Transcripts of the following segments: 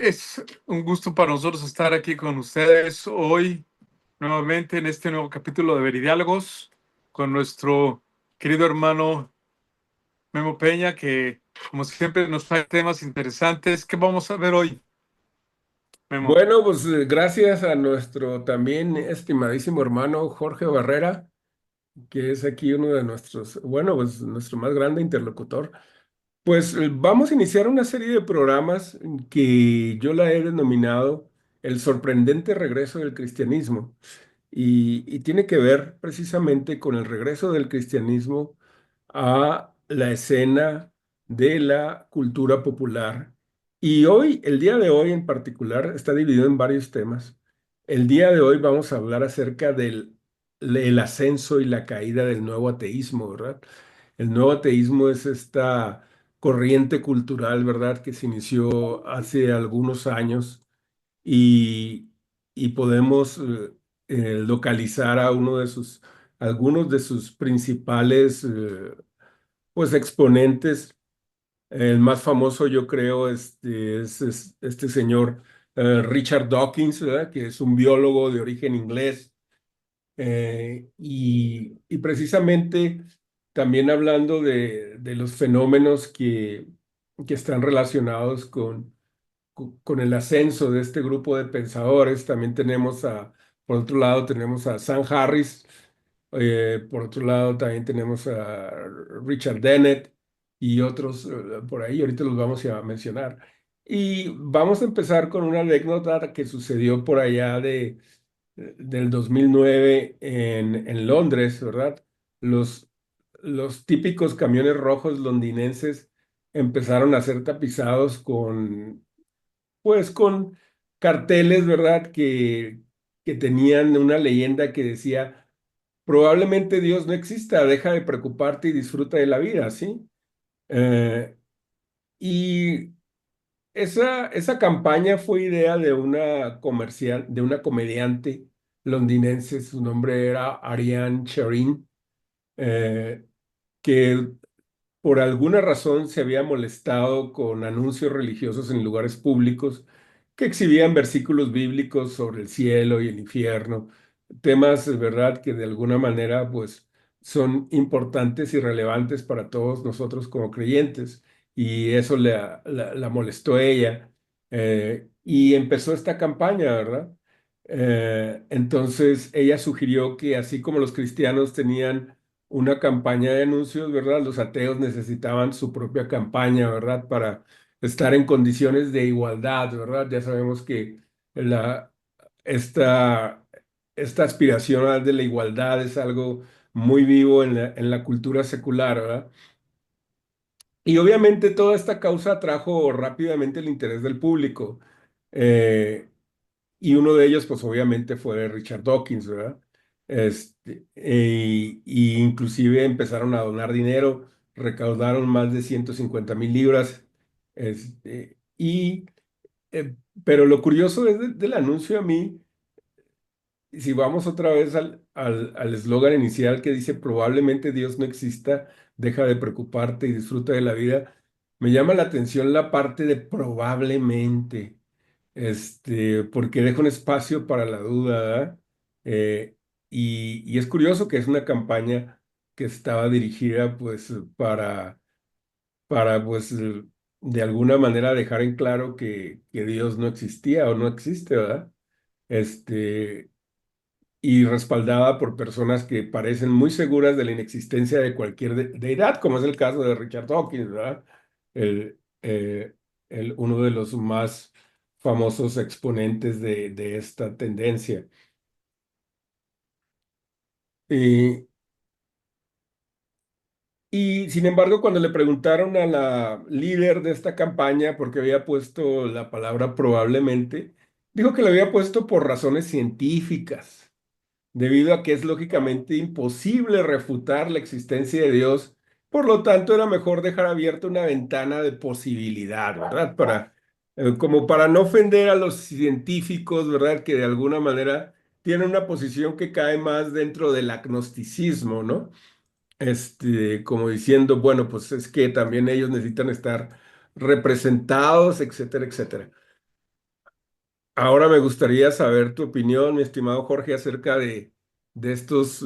Es un gusto para nosotros estar aquí con ustedes hoy, nuevamente en este nuevo capítulo de Veridiálogos, con nuestro querido hermano Memo Peña, que como siempre nos trae temas interesantes. ¿Qué vamos a ver hoy, Memo? Bueno, pues gracias a nuestro también estimadísimo hermano Jorge Barrera, que es aquí uno de nuestros, bueno, pues nuestro más grande interlocutor. Pues vamos a iniciar una serie de programas que yo la he denominado El sorprendente regreso del cristianismo. Y tiene que ver precisamente con el regreso del cristianismo a la escena de la cultura popular. Y hoy, el día de hoy en particular, está dividido en varios temas. El día de hoy vamos a hablar acerca del ascenso y la caída del nuevo ateísmo, ¿verdad? El nuevo ateísmo es esta corriente cultural, ¿verdad?, que se inició hace algunos años y, y podemos localizar a algunos de sus principales pues exponentes. El más famoso, yo creo, es este señor Richard Dawkins, ¿verdad?, que es un biólogo de origen inglés. Y precisamente también hablando de los fenómenos que están relacionados con el ascenso de este grupo de pensadores. También por otro lado, tenemos a Sam Harris. Por otro lado, también tenemos a Richard Dennett y otros por ahí. Ahorita los vamos a mencionar. Y vamos a empezar con una anécdota que sucedió por allá del 2009 en Londres, ¿verdad? Los, los típicos camiones rojos londinenses empezaron a ser tapizados con carteles, ¿verdad? Que tenían una leyenda que decía, probablemente Dios no exista, deja de preocuparte y disfruta de la vida, ¿sí? Eh, y esa campaña fue idea de una comercial, de una comediante londinense. Su nombre era Ariane Cherin, eh, que por alguna razón se había molestado con anuncios religiosos en lugares públicos que exhibían versículos bíblicos sobre el cielo y el infierno, temas, ¿verdad?, que de alguna manera pues son importantes y relevantes para todos nosotros como creyentes. Y eso la molestó a ella, y empezó esta campaña, ¿verdad? Entonces ella sugirió que así como los cristianos tenían una campaña de anuncios, ¿verdad? Los ateos necesitaban su propia campaña, ¿verdad? Para estar en condiciones de igualdad, ¿verdad? Ya sabemos que la, esta, esta aspiración de la igualdad es algo muy vivo en la cultura secular, ¿verdad? Y obviamente toda esta causa atrajo rápidamente el interés del público. Eh, y uno de ellos, pues obviamente fue Richard Dawkins, ¿verdad? Y inclusive empezaron a donar dinero, recaudaron más de 150,000 libras. Este, y, eh, pero lo curioso del anuncio a mí, si vamos otra vez al eslogan inicial que dice, probablemente Dios no exista, deja de preocuparte y disfruta de la vida, me llama la atención la parte de probablemente, porque deja un espacio para la duda, ¿verdad? Eh, y es curioso que es una campaña que estaba dirigida pues para pues de alguna manera dejar en claro que Dios no existía o no existe, ¿verdad? Este, y respaldada por personas que parecen muy seguras de la inexistencia de cualquier deidad, como es el caso de Richard Dawkins, ¿verdad? El, eh, uno de los más famosos exponentes de esta tendencia. Y, y sin embargo, cuando le preguntaron a la líder de esta campaña por qué había puesto la palabra probablemente, dijo que lo había puesto por razones científicas, debido a que es lógicamente imposible refutar la existencia de Dios. Por lo tanto, era mejor dejar abierta una ventana de posibilidad, ¿verdad? Como para no ofender a los científicos, ¿verdad? Que de alguna manera tienen una posición que cae más dentro del agnosticismo, ¿no? Como diciendo, bueno, pues es que también ellos necesitan estar representados, etcétera, etcétera. Ahora me gustaría saber tu opinión, mi estimado Jorge, acerca de estos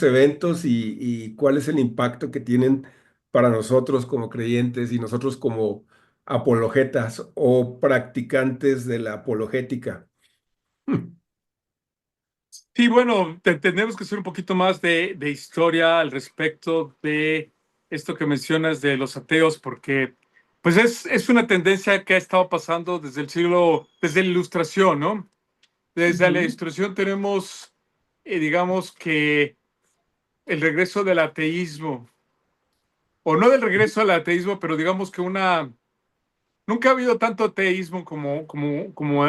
eventos y cuál es el impacto que tienen para nosotros como creyentes y nosotros como apologetas o practicantes de la apologética. Sí, bueno, tenemos que hacer un poquito más de historia al respecto de esto que mencionas de los ateos, porque pues es una tendencia que ha estado pasando desde el siglo, desde la Ilustración, ¿no? Desde la Ujú. Ilustración tenemos, digamos que el regreso del ateísmo, o no del regreso al ateísmo, pero digamos que nunca ha habido tanto ateísmo como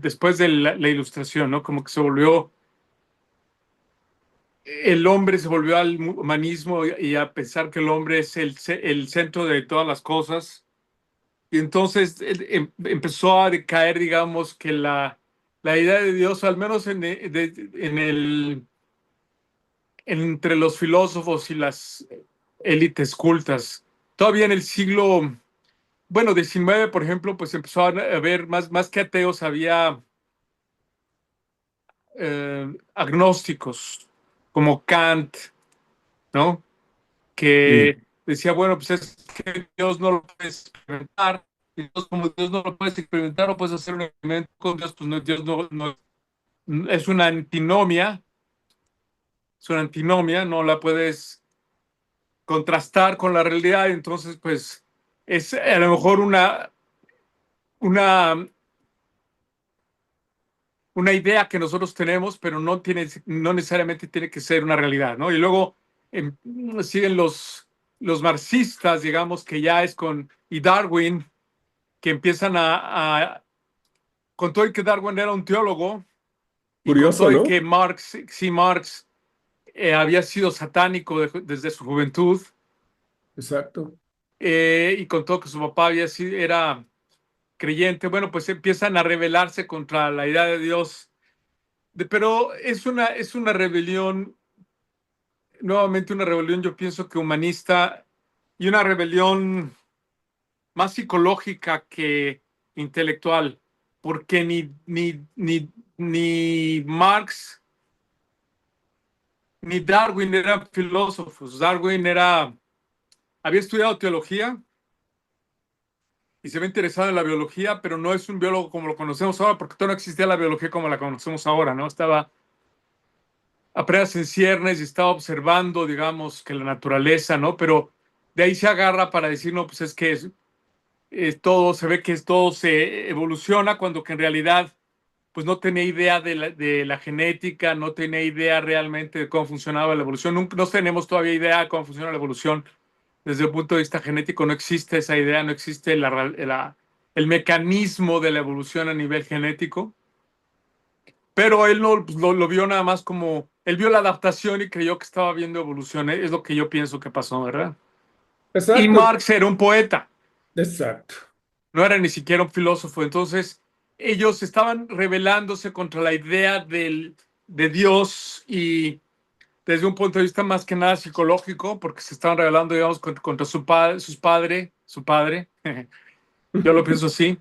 después de la Ilustración, ¿no? Como que se volvió el hombre se volvió al humanismo y a pensar que el hombre es el centro de todas las cosas. Y entonces empezó a decaer, digamos, que la idea de Dios, al menos entre los filósofos y las élites cultas. Todavía en el siglo, bueno, XIX, por ejemplo, pues empezó a haber más que ateos, había agnósticos, como Kant, ¿no? Sí, Que decía, bueno, pues es que Dios no lo puedes experimentar, y entonces como Dios no lo puedes experimentar, no puedes hacer un experimento con Dios, pues no, Dios no es una antinomia, no la puedes contrastar con la realidad, entonces pues es a lo mejor una, una idea que nosotros tenemos, pero no necesariamente tiene que ser una realidad, ¿no? Y luego eh, siguen los marxistas, digamos, que ya es y Darwin, que empiezan con todo el que Darwin era un teólogo y con curioso, todo el ¿no? que Marx había sido satánico desde su juventud, Exacto. y con todo que su papá era creyente, bueno, pues empiezan a rebelarse contra la idea de Dios. Pero es una rebelión, nuevamente una rebelión, yo pienso que humanista, y una rebelión más psicológica que intelectual, porque ni Marx ni Darwin eran filósofos. Había estudiado teología y se había interesado en la biología, pero no es un biólogo como lo conocemos ahora, porque todavía no existía la biología como la conocemos ahora, ¿no? Estaba apenas en ciernes y estaba observando, digamos, que la naturaleza, ¿no? Pero de ahí se agarra para decir, no, pues es que todo, se ve que todo se evoluciona, cuando que en realidad pues no tenía idea de la genética, no tenía idea realmente de cómo funcionaba la evolución. Nunca, no tenemos todavía idea de cómo funciona la evolución desde el punto de vista genético. No existe esa idea, no existe el mecanismo de la evolución a nivel genético. Pero él no pues, lo vio nada más como, él vio la adaptación y creyó que estaba viendo evolución. Es lo que yo pienso que pasó, ¿verdad? Y Exacto, Marx era un poeta, exacto. no era ni siquiera un filósofo. Entonces, ellos estaban rebelándose contra la idea de Dios, y desde un punto de vista más que nada psicológico, porque se estaban rebelando, digamos, contra su padre. Yo lo pienso así.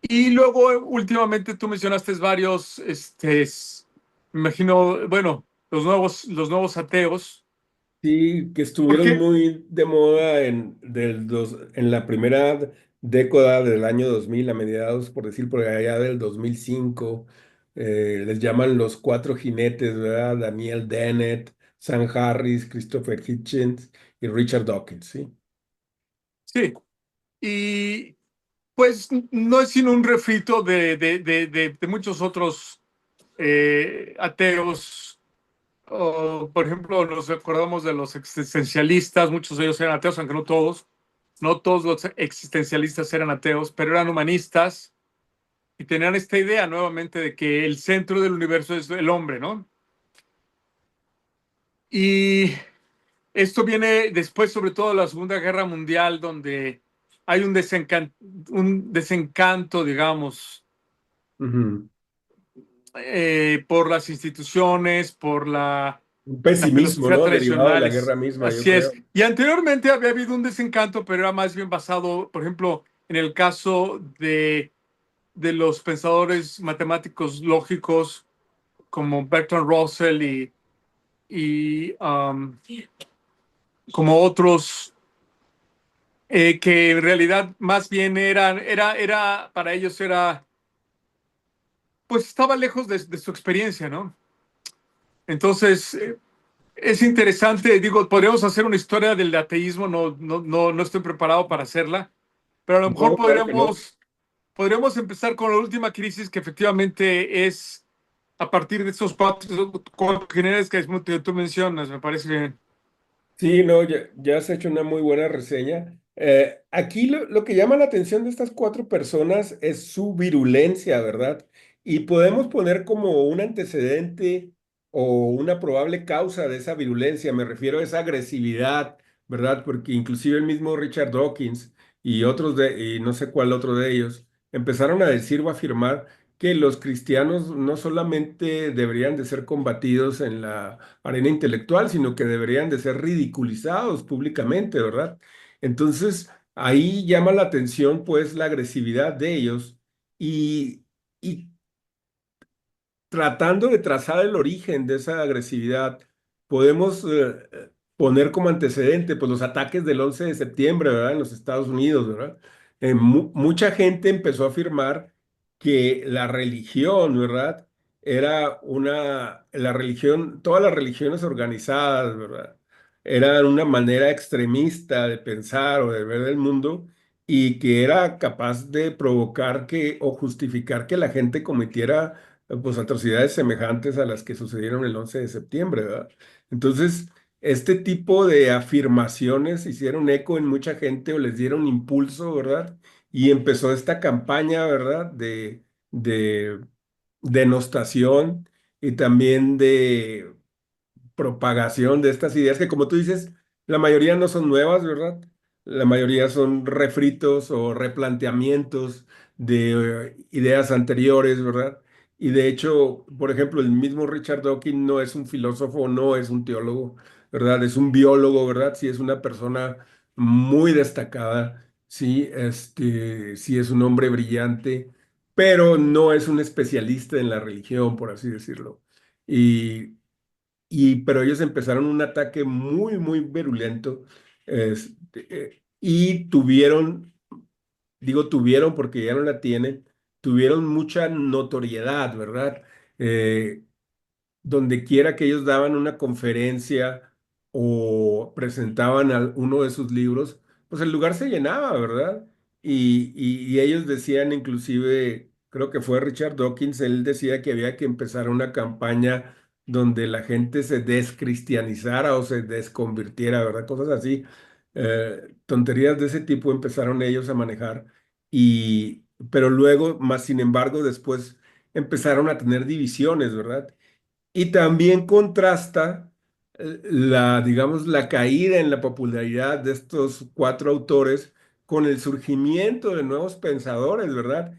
Y luego, últimamente, tú mencionaste varios, me imagino, bueno, los nuevos ateos. Sí, que ¿Por estuvieron qué? muy de moda en la primera década del año 2000, a mediados, por decir, por allá del 2005. Les llaman los cuatro jinetes, ¿verdad? Daniel Dennett, Sam Harris, Christopher Hitchens y Richard Dawkins, ¿sí? Sí. Y pues no es sino un refrito de muchos otros ateos. Por ejemplo, nos acordamos de los existencialistas, muchos de ellos eran ateos, aunque no todos. No todos los existencialistas eran ateos, pero eran humanistas y tenían esta idea nuevamente de que el centro del universo es el hombre, ¿no? Y esto viene después, sobre todo, de la Segunda Guerra Mundial, donde hay un desencanto, digamos, Ujú. por las instituciones, por Un la pesimismo, filosofía ¿no? Derivado de la tradicional. guerra misma, yo Así es. creo. Y anteriormente había habido un desencanto, pero era más bien basado, por ejemplo, en el caso de los pensadores matemáticos lógicos como Bertrand Russell y como otros, que en realidad más bien para ellos era, pues estaba lejos de su experiencia, ¿no? Entonces, es interesante, digo, podríamos hacer una historia del ateísmo, no estoy preparado para hacerla, pero a lo mejor No, claro que no. podríamos empezar con la última crisis, que efectivamente es a partir de estos cuatro generales que tú mencionas, me parece bien. Sí, no, ya has hecho una muy buena reseña. Aquí lo que llama la atención de estas cuatro personas es su virulencia, ¿verdad? Y podemos poner como un antecedente o una probable causa de esa virulencia, me refiero a esa agresividad, ¿verdad? Porque inclusive el mismo Richard Dawkins y y no sé cuál otro de ellos, empezaron a decir o afirmar que los cristianos no solamente deberían de ser combatidos en la arena intelectual, sino que deberían de ser ridiculizados públicamente, ¿verdad? Entonces, ahí llama la atención, pues, la agresividad de ellos y tratando de trazar el origen de esa agresividad, podemos poner como antecedente pues, los ataques del 11 de septiembre, ¿verdad? En los Estados Unidos, ¿verdad? Mucha gente empezó a afirmar que la religión, ¿verdad? Era la religión, todas las religiones organizadas, ¿verdad? Eran una manera extremista de pensar o de ver el mundo y que era capaz de provocar que o justificar que la gente cometiera pues atrocidades semejantes a las que sucedieron el 11 de septiembre, ¿verdad? Entonces, este tipo de afirmaciones hicieron eco en mucha gente o les dieron impulso, ¿verdad? Y empezó esta campaña, ¿verdad? De denostación y también de propagación de estas ideas que, como tú dices, la mayoría no son nuevas, ¿verdad? La mayoría son refritos o replanteamientos de ideas anteriores, ¿verdad? Y de hecho, por ejemplo, el mismo Richard Dawkins no es un filósofo, no es un teólogo, ¿verdad? Es un biólogo, ¿verdad? Sí, es una persona muy destacada, sí, sí es un hombre brillante, pero no es un especialista en la religión, por así decirlo. Y pero ellos empezaron un ataque muy, muy virulento y digo tuvieron porque ya no la tienen, tuvieron mucha notoriedad, ¿verdad? Eh, Donde quiera que ellos daban una conferencia o presentaban uno de sus libros, pues el lugar se llenaba, ¿verdad? Y ellos decían, inclusive, creo que fue Richard Dawkins, él decía que había que empezar una campaña donde la gente se descristianizara o se desconvirtiera, ¿verdad? Cosas así. Tonterías de ese tipo empezaron ellos a manejar pero luego, más sin embargo, después empezaron a tener divisiones, ¿verdad? Y también contrasta digamos, la caída en la popularidad de estos cuatro autores con el surgimiento de nuevos pensadores, ¿verdad?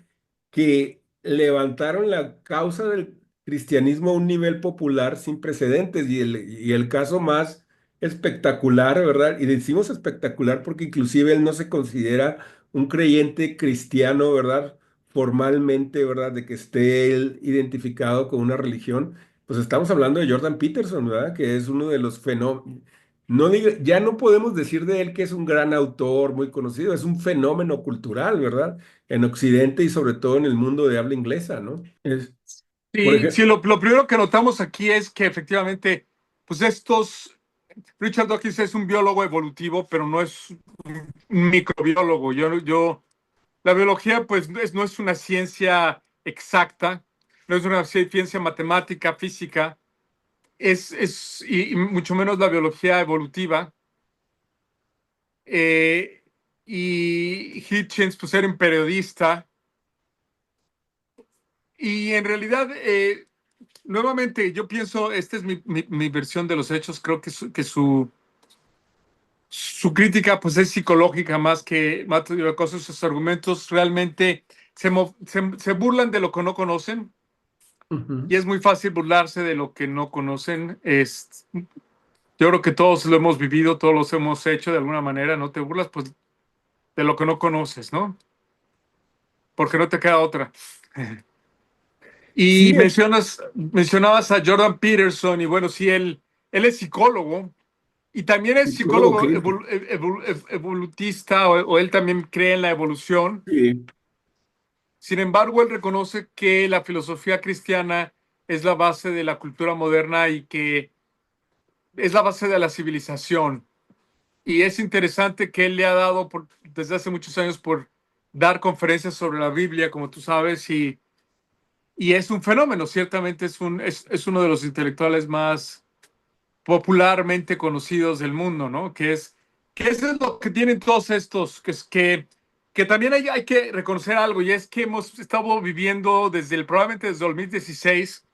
Que levantaron la causa del cristianismo a un nivel popular sin precedentes y el caso más espectacular, ¿verdad? Y decimos espectacular porque inclusive él no se considera un creyente cristiano, ¿verdad? Formalmente, ¿verdad? De que esté él identificado con una religión, pues estamos hablando de Jordan Peterson, ¿verdad? Que es uno de los fenómenos. Ya no podemos decir de él que es un gran autor muy conocido, es un fenómeno cultural, ¿verdad? En Occidente y sobre todo en el mundo de habla inglesa, ¿no? Por Sí, sí, ejemplo, lo primero que notamos aquí es que efectivamente, pues Richard Dawkins es un biólogo evolutivo, pero no es un microbiólogo. La biología, pues, no es una ciencia exacta, no es una ciencia matemática, física, y mucho menos la biología evolutiva. Eh, y Hitchens, pues, era un periodista. Y en realidad, nuevamente, yo pienso, esta es mi versión de los hechos, creo su crítica pues es psicológica más que cosas, sus argumentos realmente se burlan de lo que no conocen ujú. y es muy fácil burlarse de lo que no conocen. Yo creo que todos lo hemos vivido, todos los hemos hecho de alguna manera, no te burlas pues de lo que no conoces, ¿no? porque no te queda otra. Y Sí, mencionabas a Jordan Peterson, y bueno, sí, él es psicólogo y también es psicólogo psicólogo clínico. evolutista, o él también cree en la evolución. Sí, Sin embargo, él reconoce que la filosofía cristiana es la base de la cultura moderna y que es la base de la civilización. Y es interesante que él le ha dado desde hace muchos años por dar conferencias sobre la Biblia, como tú sabes, y es un fenómeno, ciertamente es uno de los intelectuales más popularmente conocidos del mundo, ¿no? Que eso es lo que tienen todos estos, que también hay que reconocer algo, y es que hemos estado viviendo probablemente desde 2016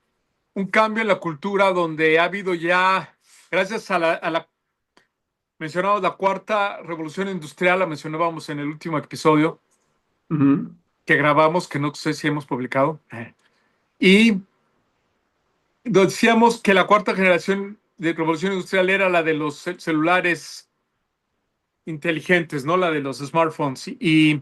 un cambio en la cultura donde ha habido ya, gracias mencionamos la cuarta revolución industrial, la mencionábamos en el último episodio ujú, que grabamos, que no sé si hemos publicado, y decíamos que la cuarta generación de revolución industrial era la de los celulares inteligentes, ¿no? La de los smartphones. Y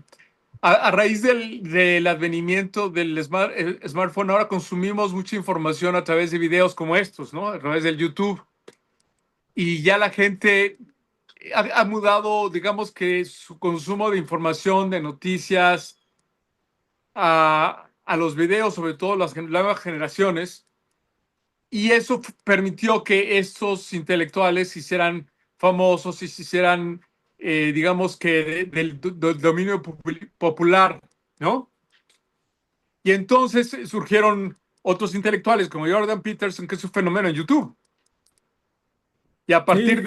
a raíz del advenimiento del smartphone, ahora consumimos mucha información a través de videos como estos, ¿no? A través del YouTube. Y ya la gente ha mudado, digamos que su consumo de información, de noticias, a los videos, sobre todo las nuevas generaciones. Y eso permitió que estos intelectuales se hicieran famosos y se hicieran, digamos que del dominio popular, ¿no? Y entonces surgieron otros intelectuales como Jordan Peterson, que es un fenómeno en YouTube. Y a sí, partir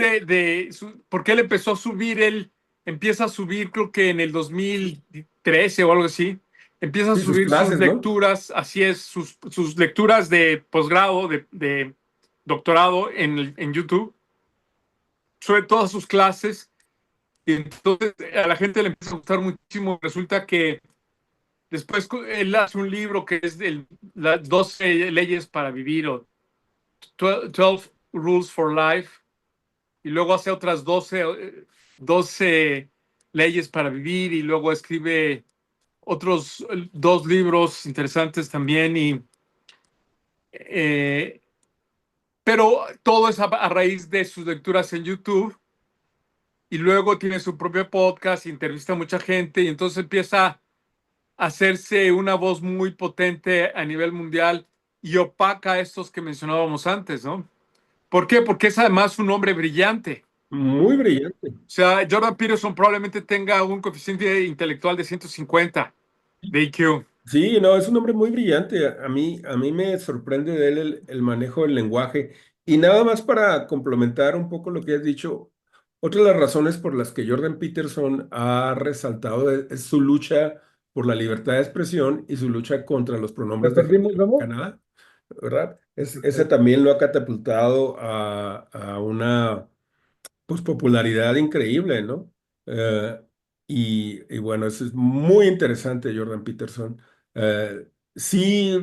porque él empezó a subir, él empieza a subir, creo que en el 2013 o algo así, empieza a sí, sus subir sus clases, ¿no? lecturas, así es, sus lecturas de posgrado, de doctorado en YouTube, sube todas sus clases, y entonces a la gente le empieza a gustar muchísimo. Resulta que después él hace un libro que es de las 12 leyes para vivir, o 12 Rules for Life, y luego hace otras 12 leyes para vivir, y luego escribe otros dos libros interesantes también, eh, pero todo es a raíz de sus lecturas en YouTube, y luego tiene su propio podcast, entrevista a mucha gente, y entonces empieza a hacerse una voz muy potente a nivel mundial y opaca a estos que mencionábamos antes, ¿no? ¿Por qué? Porque es además un hombre brillante. Muy brillante. O sea, Jordan Peterson probablemente tenga un coeficiente intelectual de 150 de IQ. Sí, no, es un hombre muy brillante. A mí me sorprende de él el manejo del lenguaje. Y nada más para complementar un poco lo que has dicho, otra de las razones por las que Jordan Peterson ha resaltado es su lucha por la libertad de expresión y su lucha contra los ¿Te pronombres de género perdimos, en Memo? Canadá, ¿verdad? Ese también lo ha catapultado a una pues popularidad increíble, ¿no? Eh, y bueno, eso es muy interesante, Jordan Peterson. Sí,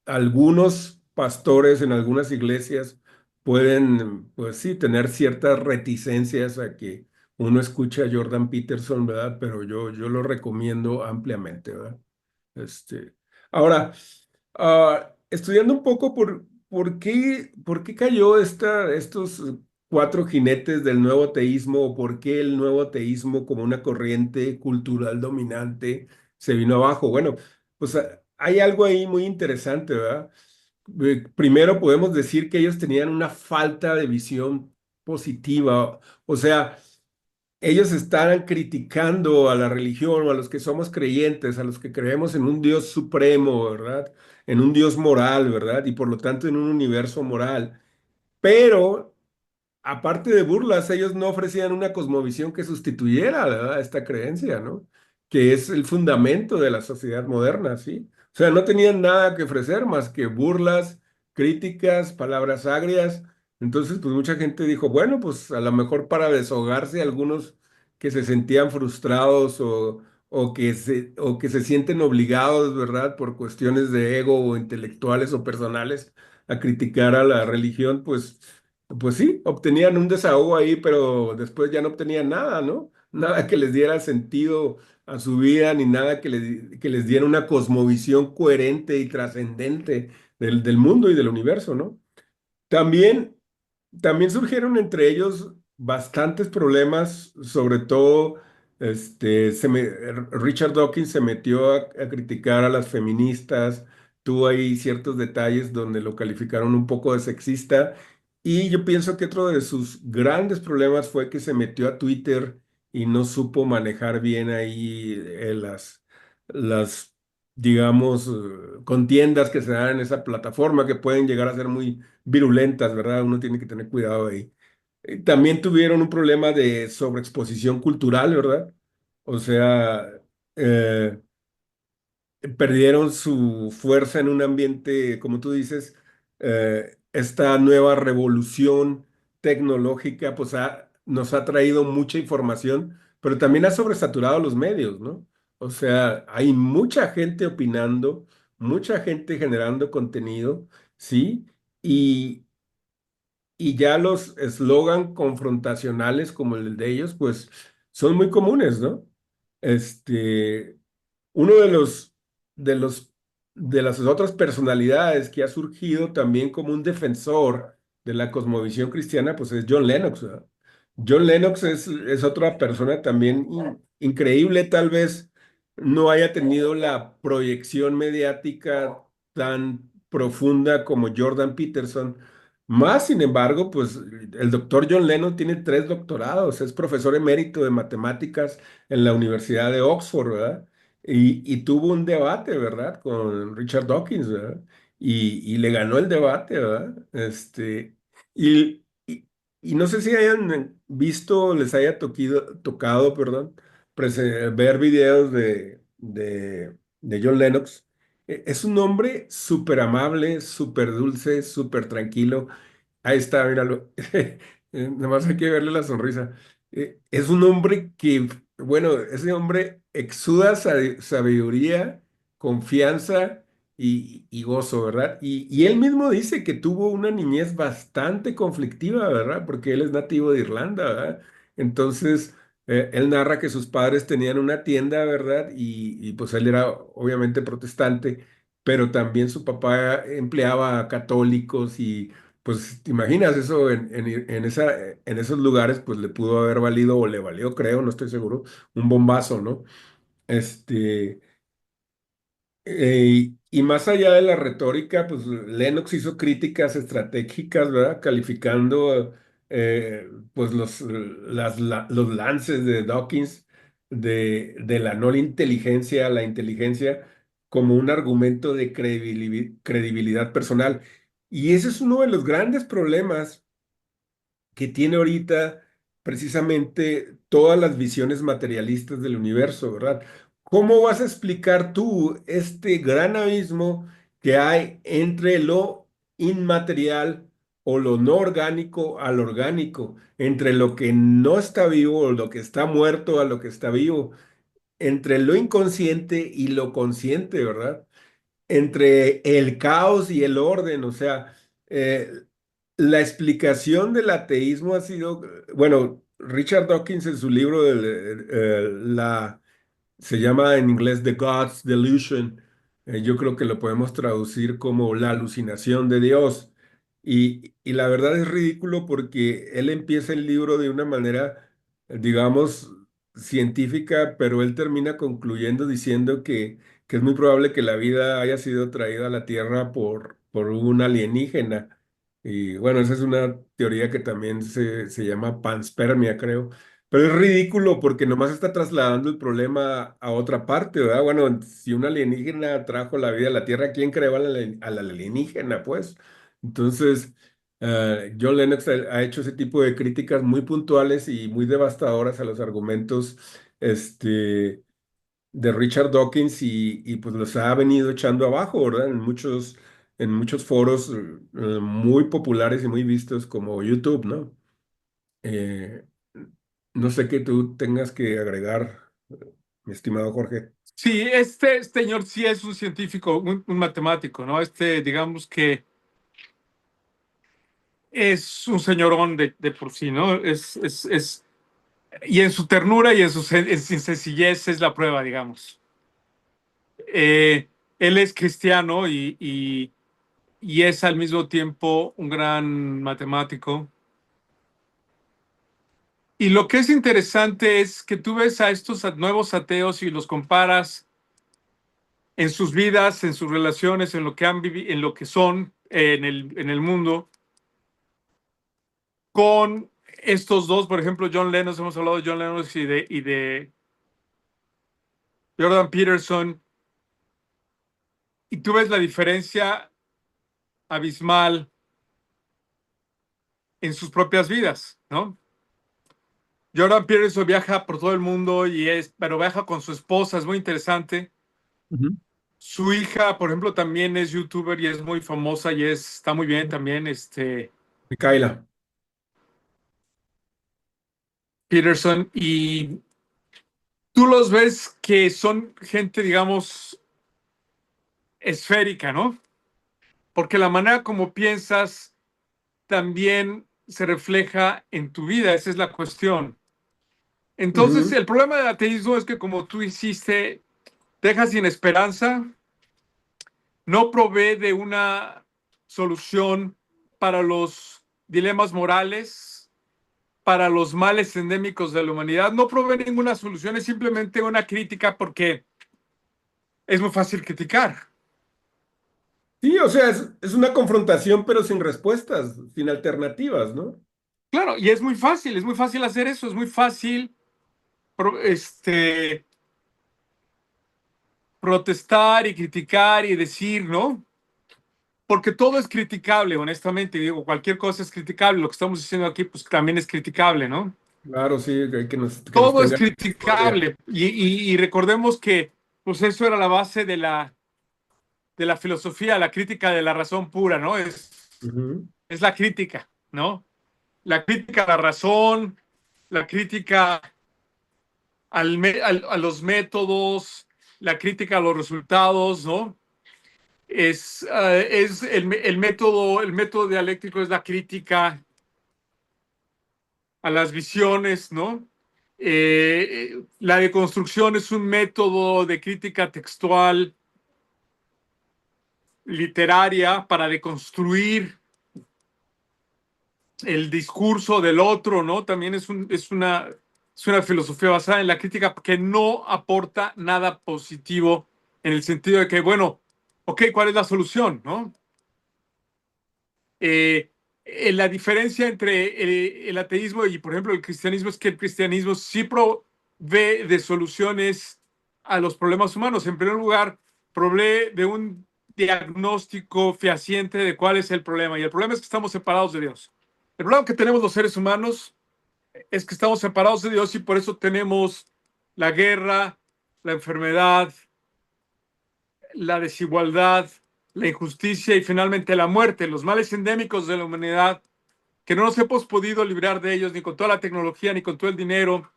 algunos pastores en algunas iglesias pueden, pues sí, tener ciertas reticencias a que uno escuche a Jordan Peterson, ¿verdad? Pero yo lo recomiendo ampliamente, ¿verdad? Este, ahora, estudiando un poco por qué cayó estos cuatro jinetes del nuevo teísmo, o por qué el nuevo teísmo como una corriente cultural dominante se vino abajo. Bueno, pues hay algo ahí muy interesante, ¿verdad? Primero podemos decir que ellos tenían una falta de visión positiva, o sea, ellos están criticando a la religión o a los que somos creyentes, a los que creemos en un Dios supremo, ¿verdad? En un Dios moral, ¿verdad? Y por lo tanto en un universo moral. Pero aparte de burlas, ellos no ofrecían una cosmovisión que sustituyera, ¿verdad? Esta creencia, ¿no? Que es el fundamento de la sociedad moderna, ¿sí? O sea, no tenían nada que ofrecer más que burlas, críticas, palabras agrias. Entonces, pues mucha gente dijo, bueno, pues a lo mejor para desahogarse, algunos que se sentían frustrados o que se sienten obligados, ¿verdad? Por cuestiones de ego o intelectuales o personales a criticar a la religión, pues pues sí, obtenían un desahogo ahí, pero después ya no obtenían nada, ¿no? Nada que les diera sentido a su vida, ni nada que les diera una cosmovisión coherente y trascendente del mundo y del universo, ¿no? También, también surgieron entre ellos bastantes problemas, sobre todo Richard Dawkins se metió a criticar a las feministas, tuvo ahí ciertos detalles donde lo calificaron un poco de sexista, y yo pienso que otro de sus grandes problemas fue que se metió a Twitter y no supo manejar bien ahí las digamos, contiendas que se dan en esa plataforma que pueden llegar a ser muy virulentas, ¿verdad? Uno tiene que tener cuidado ahí. También tuvieron un problema de sobreexposición cultural, ¿verdad? O sea, eh, perdieron su fuerza en un ambiente, como tú dices, esta nueva revolución tecnológica, pues nos ha traído mucha información, pero también ha sobresaturado los medios, ¿no? O sea, hay mucha gente opinando, mucha gente generando contenido, ¿sí? Y, y ya los eslogan confrontacionales como el de ellos, pues son muy comunes, ¿no? Este, uno de los, de las otras personalidades que ha surgido también como un defensor de la cosmovisión cristiana, pues es John Lennox, ¿verdad? John Lennox es otra persona también increíble, tal vez no haya tenido la proyección mediática tan profunda como Jordan Peterson. Más, sin embargo, pues el doctor John Lennon tiene 3 doctorados, es profesor emérito de matemáticas en la Universidad de Oxford, ¿verdad? Y tuvo un debate, ¿verdad? Con Richard Dawkins, ¿verdad? Y le ganó el debate, ¿verdad? Y, y, y no sé si hayan visto, les haya tocado, perdón, ver videos de John Lennox. Es un hombre súper amable, súper dulce, súper tranquilo. Ahí está, míralo. Nada más hay que verle la sonrisa. Es un hombre que, bueno, ese hombre exuda sabiduría, confianza y gozo, ¿verdad? Y él mismo dice que tuvo una niñez bastante conflictiva, ¿verdad? Porque él es nativo de Irlanda, ¿verdad? Entonces, él narra que sus padres tenían una tienda, ¿verdad? Y pues él era obviamente protestante, pero también su papá empleaba a católicos y pues te imaginas eso en esos lugares, pues le pudo haber valido o le valió, creo, no estoy seguro, un bombazo, ¿no? Este, y más allá de la retórica, pues Lennox hizo críticas estratégicas, ¿verdad? Calificando pues los lances de Dawkins de la no inteligencia a la inteligencia como un argumento de credibilidad personal. Y ese es uno de los grandes problemas que tiene ahorita precisamente todas las visiones materialistas del universo, ¿verdad? ¿Cómo vas a explicar tú este gran abismo que hay entre lo inmaterial o lo no orgánico al orgánico, entre lo que no está vivo o lo que está muerto a lo que está vivo, entre lo inconsciente y lo consciente, ¿verdad? Entre el caos y el orden, o sea, eh, la explicación del ateísmo ha sido, bueno, Richard Dawkins en su libro se llama en inglés The God's Delusion. Yo creo que lo podemos traducir como la alucinación de Dios. Y la verdad es ridículo porque él empieza el libro de una manera, digamos, científica, pero él termina concluyendo diciendo que es muy probable que la vida haya sido traída a la Tierra por un alienígena. Y bueno, esa es una teoría que también se llama panspermia, creo. Pero es ridículo porque nomás está trasladando el problema a otra parte, ¿verdad? Bueno, si un alienígena trajo la vida a la Tierra, ¿quién creó al alienígena, pues? Entonces, John Lennox ha hecho ese tipo de críticas muy puntuales y muy devastadoras a los argumentos de Richard Dawkins y pues los ha venido echando abajo, ¿verdad? En muchos foros muy populares y muy vistos como YouTube, ¿no? Eh, no sé qué tú tengas que agregar, mi estimado Jorge. Sí, este señor sí es un científico, un matemático, ¿no? Digamos que es un señorón de por sí, ¿no? Y en su ternura y en su sencillez es la prueba, digamos. Él es cristiano y es al mismo tiempo un gran matemático. Y lo que es interesante es que tú ves a estos nuevos ateos y los comparas en sus vidas, en sus relaciones, en lo que han vivido, en lo que son en el mundo, con estos dos, por ejemplo, John Lennon, hemos hablado de John Lennon y de Jordan Peterson, y tú ves la diferencia abismal en sus propias vidas, ¿no? Jordan Peterson viaja por todo el mundo pero viaja con su esposa, es muy interesante. Ujú. Su hija, por ejemplo, también es youtuber y es muy famosa y está muy bien también, Micaela. Peterson. Y tú los ves que son gente, digamos, esférica, ¿no? Porque la manera como piensas también se refleja en tu vida, esa es la cuestión. Entonces, Ujú. el problema del ateísmo es que como tú hiciste, deja sin esperanza, no provee de una solución para los dilemas morales, para los males endémicos de la humanidad, no provee ninguna solución, es simplemente una crítica porque es muy fácil criticar. Sí, o sea, es una confrontación, pero sin respuestas, sin alternativas, ¿no? Claro, y es muy fácil hacer eso, es muy fácil protestar y criticar y decir, ¿no? Porque todo es criticable, honestamente, digo, cualquier cosa es criticable, lo que estamos diciendo aquí, pues también es criticable, ¿no? Claro, sí, que nos Todo es tenga misericordia. criticable y recordemos que pues eso era la base de la filosofía, la crítica de la razón pura, ¿no? Ujú. Es la crítica, ¿no? La crítica a la razón, la crítica a los métodos, la crítica a los resultados, ¿no? Es el método dialéctico es la crítica a las visiones, ¿no? La deconstrucción es un método de crítica textual literaria para deconstruir el discurso del otro, ¿no? También es una filosofía basada en la crítica que no aporta nada positivo en el sentido de que, bueno, ok, ¿cuál es la solución, no? Eh, la diferencia entre el ateísmo y, por ejemplo, el cristianismo es que el cristianismo sí provee de soluciones a los problemas humanos. En primer lugar, provee de un diagnóstico fehaciente de cuál es el problema. Y el problema es que estamos separados de Dios. El problema que tenemos los seres humanos es que estamos separados de Dios y por eso tenemos la guerra, la enfermedad, la desigualdad, la injusticia y finalmente la muerte, los males endémicos de la humanidad, que no nos hemos podido librar de ellos ni con toda la tecnología, ni con todo el dinero,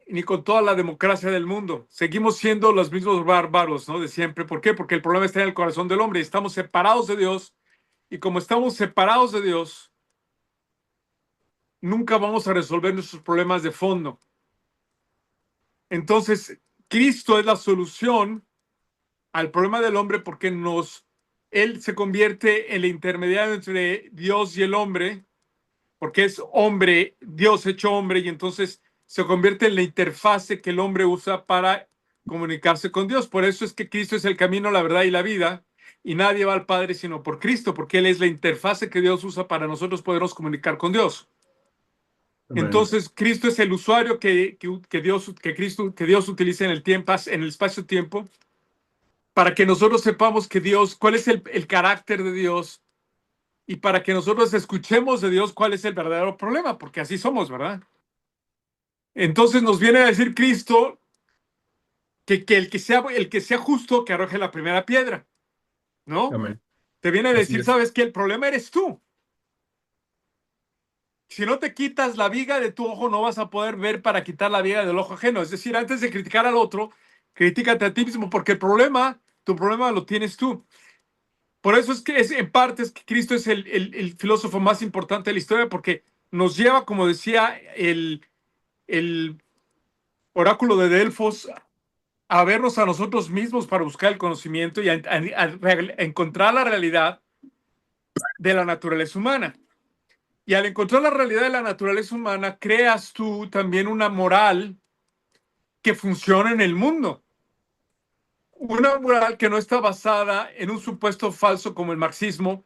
ni con toda la democracia del mundo. Seguimos siendo los mismos bárbaros, ¿no? De siempre. ¿Por qué? Porque el problema está en el corazón del hombre. Estamos separados de Dios y como estamos separados de Dios, nunca vamos a resolver nuestros problemas de fondo. Entonces, Cristo es la solución al problema del hombre porque Él se convierte en el intermediario entre Dios y el hombre, porque es hombre, Dios hecho hombre, y entonces se convierte en la interfase que el hombre usa para comunicarse con Dios. Por eso es que Cristo es el camino, la verdad y la vida, y nadie va al Padre sino por Cristo, porque Él es la interfase que Dios usa para nosotros podernos comunicar con Dios. Amén. Entonces, Cristo es el usuario que Dios utiliza en el tiempo, en el espacio-tiempo, para que nosotros sepamos que Dios, cuál es el carácter de Dios, y para que nosotros escuchemos de Dios cuál es el verdadero problema, porque así somos, ¿verdad? Entonces nos viene a decir Cristo que el que sea justo, que arroje la primera piedra, ¿no? Amén. Te viene a Así decir, es. ¿sabes qué? El problema eres tú. Si no te quitas la viga de tu ojo, no vas a poder ver para quitar la viga del ojo ajeno. Es decir, antes de criticar al otro, critícate a ti mismo, porque tu problema lo tienes tú. Por eso es que en parte es que Cristo es el filósofo más importante de la historia, porque nos lleva, como decía el oráculo de Delfos, a vernos a nosotros mismos para buscar el conocimiento y a encontrar la realidad de la naturaleza humana. Y al encontrar la realidad de la naturaleza humana, creas tú también una moral que funciona en el mundo. Una moral que no está basada en un supuesto falso como el marxismo.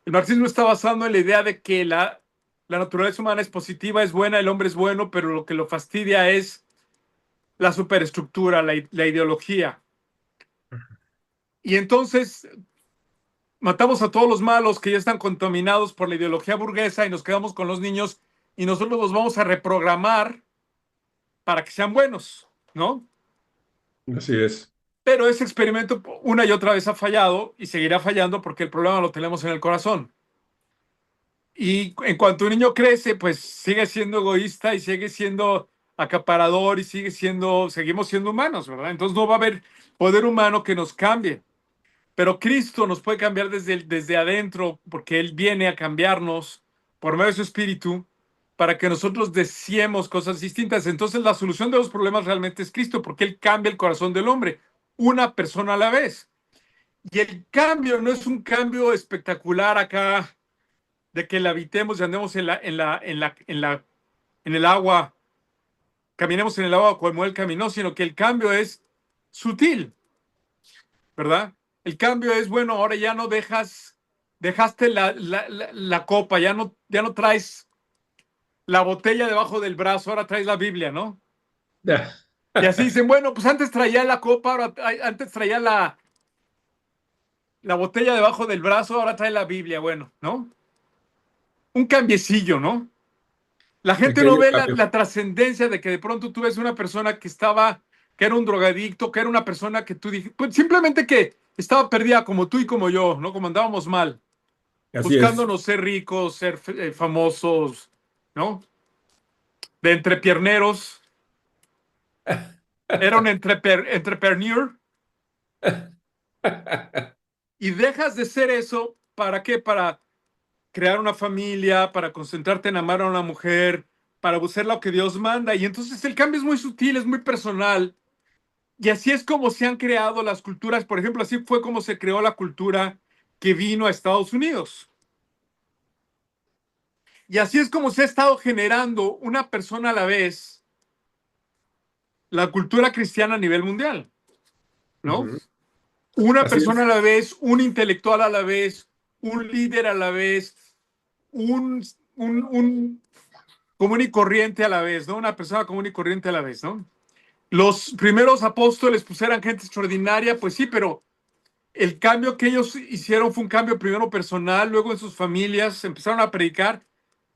El marxismo está basado en la idea de que la naturaleza humana es positiva, es buena, el hombre es bueno, pero lo que lo fastidia es la superestructura, la ideología. Y entonces matamos a todos los malos que ya están contaminados por la ideología burguesa y nos quedamos con los niños y nosotros los vamos a reprogramar para que sean buenos, ¿no? Así es. Pero ese experimento una y otra vez ha fallado y seguirá fallando porque el problema lo tenemos en el corazón. Y en cuanto un niño crece, pues sigue siendo egoísta y sigue siendo acaparador y seguimos siendo humanos, ¿verdad? Entonces no va a haber poder humano que nos cambie. Pero Cristo nos puede cambiar desde adentro porque Él viene a cambiarnos por medio de su Espíritu para que nosotros deseemos cosas distintas. Entonces la solución de los problemas realmente es Cristo porque Él cambia el corazón del hombre, una persona a la vez. Y el cambio no es un cambio espectacular acá de que la habitemos y andemos en el agua, caminemos en el agua como Él caminó, sino que el cambio es sutil, ¿verdad? El cambio es, bueno, ahora ya no dejaste la copa, ya no traes la botella debajo del brazo, ahora traes la Biblia, ¿no? Y así dicen, bueno, pues antes traía la copa, antes traía la botella debajo del brazo, ahora trae la Biblia, bueno, ¿no? Un cambiecillo, ¿no? La gente no Pequeño ve la, cambio. la trascendencia de que de pronto tú ves una persona que era un drogadicto, que era una persona que tú dijiste, pues simplemente que estaba perdida como tú y como yo, ¿no? Como andábamos mal, Así es. buscándonos ser ricos, ser famosos, ¿no? De entrepierneros, era un entrepreneur y dejas de ser eso, ¿para qué? Para crear una familia, para concentrarte en amar a una mujer, para buscar lo que Dios manda. Y entonces el cambio es muy sutil, es muy personal. Y así es como se han creado las culturas. Por ejemplo, así fue como se creó la cultura que vino a Estados Unidos. Y así es como se ha estado generando una persona a la vez la cultura cristiana a nivel mundial, ¿no? Ujú. Una Así persona a es. la vez, un intelectual a la vez, un líder a la vez, un, un común y corriente a la vez, ¿no? Una persona común y corriente a la vez, ¿no? Los primeros apóstoles pues eran gente extraordinaria, pues sí, pero el cambio que ellos hicieron fue un cambio primero personal, luego en sus familias empezaron a predicar,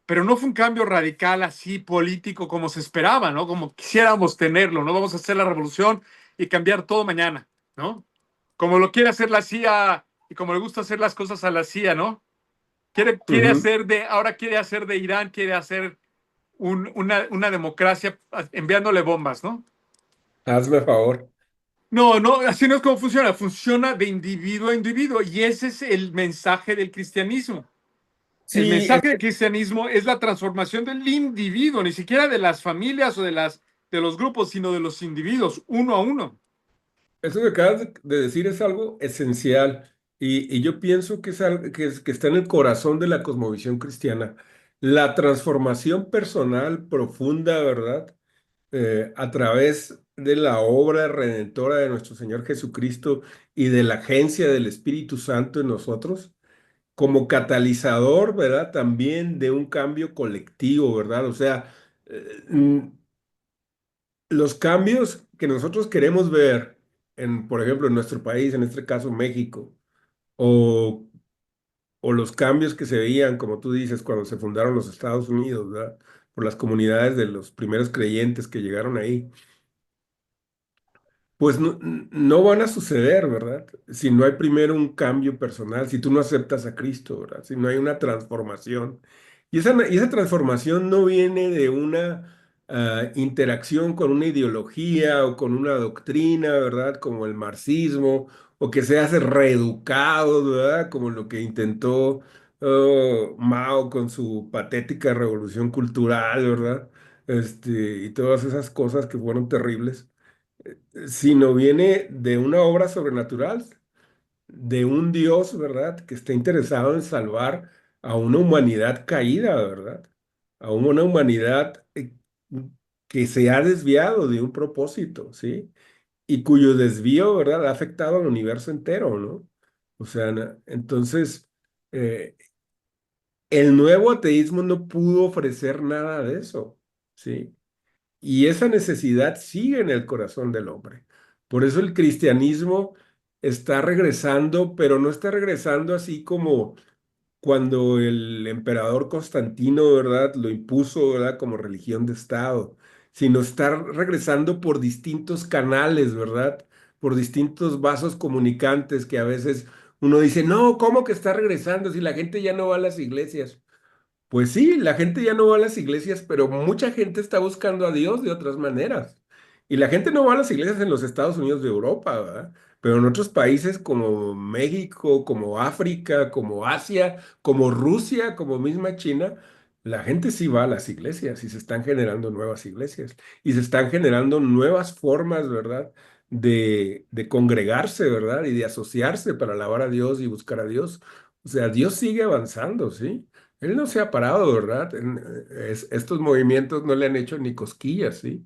pero no fue un cambio radical así político como se esperaba, ¿no? Como quisiéramos tenerlo, ¿no? Vamos a hacer la revolución y cambiar todo mañana, ¿no? Como lo quiere hacer la CIA y como le gusta hacer las cosas a la CIA, ¿no? Ujú. Ahora quiere hacer de Irán, quiere hacer una democracia enviándole bombas, ¿no? Hazme favor. No, no, así no es como funciona, funciona de individuo a individuo y ese es el mensaje del cristianismo. El Sí, mensaje del cristianismo es la transformación del individuo, ni siquiera de las familias o de los grupos, sino de los individuos, uno a uno. eso que acabas de decir es algo esencial y yo pienso que, es algo que está en el corazón de la cosmovisión cristiana. La transformación personal profunda, ¿verdad? A través de la obra redentora de nuestro Señor Jesucristo y de la agencia del Espíritu Santo en nosotros, como catalizador, ¿verdad? También de un cambio colectivo, ¿verdad? O sea, los cambios que nosotros queremos ver en, por ejemplo, en nuestro país, en este caso México, o, o los cambios que se veían, como tú dices, cuando se fundaron los Estados Unidos, ¿verdad? Por las comunidades de los primeros creyentes que llegaron ahí. Pues no, no van a suceder, ¿verdad? Si no hay primero un cambio personal, si tú no aceptas a Cristo, ¿verdad? Si no hay una transformación. Y esa transformación no viene de una interacción con una ideología o con una doctrina, ¿verdad? Como el marxismo o que seas reeducado, ¿verdad? Como lo que intentó Mao con su patética revolución cultural, ¿verdad? Y todas esas cosas que fueron terribles, sino viene de una obra sobrenatural, de un Dios, ¿verdad? Que está interesado en salvar a una humanidad caída, ¿verdad? A una humanidad que se ha desviado de un propósito, ¿sí? Y cuyo desvío, ¿verdad? Ha afectado al universo entero, ¿no? O sea, entonces, eh, el nuevo ateísmo no pudo ofrecer nada de eso, ¿sí? Y esa necesidad sigue en el corazón del hombre. Por eso el cristianismo está regresando, pero no está regresando así como cuando el emperador Constantino, ¿verdad?, lo impuso, ¿verdad?, como religión de Estado, sino está regresando por distintos canales, ¿verdad?, por distintos vasos comunicantes que a veces uno dice, no, ¿cómo que está regresando si la gente ya no va a las iglesias? Pues sí, la gente ya no va a las iglesias, pero mucha gente está buscando a Dios de otras maneras. Y la gente no va a las iglesias en los Estados Unidos de Europa, ¿verdad? Pero en otros países como México, como África, como Asia, como Rusia, como misma China, la gente sí va a las iglesias y se están generando nuevas iglesias y se están generando nuevas formas, ¿verdad? De congregarse, ¿verdad? Y de asociarse para alabar a Dios y buscar a Dios. O sea, Dios sigue avanzando, ¿sí? Él no se ha parado, ¿verdad? Estos movimientos no le han hecho ni cosquillas, ¿sí?